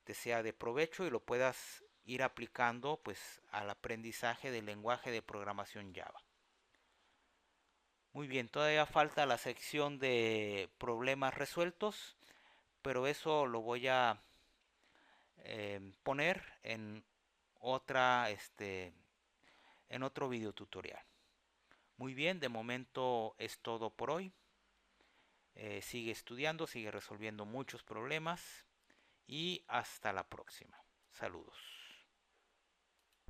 te sea de provecho y lo puedas ir aplicando pues al aprendizaje del lenguaje de programación Java. Muy bien, todavía falta la sección de problemas resueltos, pero eso lo voy a poner en otra en otro video tutorial. Muy bien, de momento es todo por hoy. Sigue estudiando, sigue resolviendo muchos problemas y hasta la próxima. Saludos.